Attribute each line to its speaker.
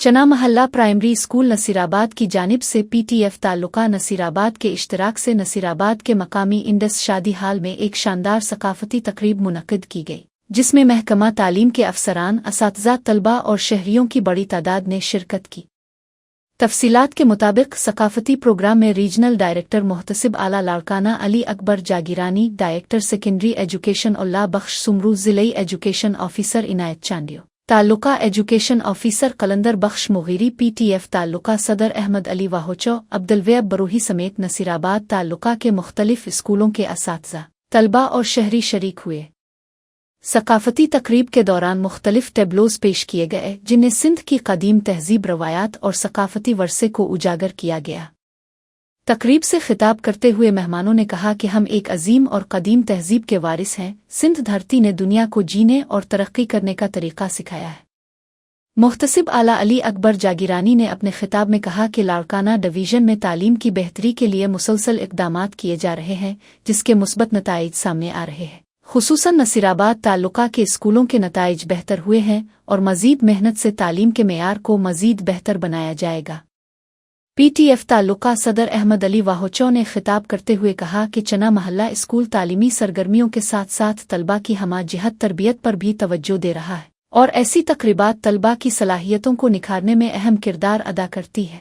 Speaker 1: चना महल्ला primary school Nasirabad की जानिब से PTF ताल्लुका नसीराबाद के इश्तराक से नसीराबाद के मकामी इंडस शादी हाल में एक शानदार सकाफती तकरीब मुनक्किद की गई, जिसमें महकमा तालीम के अफसरान, असातिज़ा, तलबा और शहरियों की बड़ी तादाद ने शिरकत की। तफसीलात के मुताबिक सकाफती प्रोग्राम में रीजनल डायरेक्टर मोहतसिब आला Larkana Ali Akbar Jagirani, director secondary education Ullah Bakhsh Soomro, ज़िलई education officer Inayat Chandio, taluka education officer Qalandar Bakhsh Mugheri, PTF taluka सदर अहमद अली वाहोचो, अब्दुलवैब बरूही समेत नसीराबाद ताल्लुका के मुख्तलिफ स्कूलों के असातिज़ा, तलबा और शहरी शरीक हुए। सकाफती तकरीब के दौरान मुख्तलिफ टेबलोज पेश किए गए, जिनमें सिंध की कदीम तहजीब, रवायात और सकाफती वर्से को उजागर किया गया। तकरीब से खिताब करते हुए मेहमानों ने कहा कि हम एक अजीम और कदीम तहजीब के वारिस हैं। सिंध धरती ने दुनिया को जीने और तरक्की करने का तरीका सिखाया है। मुहतसिब आला अली अकबर जागीरानी ने अपने खिताब में कहा कि लाड़काना डिवीज़न में तालीम की बेहतरी के लिए मुसलसल इक़दामात किए जा रहे हैं, जिसके मुस्बत नताइज सामने आ रहे हैं। खुसूसन नसीराबाद ताल्लुका के स्कूलों के नताइज बेहतर हुए हैं और मज़ीद मेहनत से तालीम के मेयार को मज़ीद बेहतर बनाया जाएगा। PTF ताल्लुका सदर अहमद अली वाहोचो ने खिताब करते हुए कहा कि चना महल्ला स्कूल तालीमी सरगर्मियों के साथ साथ तलबा की हमा जिहत तरबियत पर भी तवज्जो दे रहा है और ऐसी तकरीबात तलबा की सलाहियतों को निखारने में अहम किरदार अदा करती है।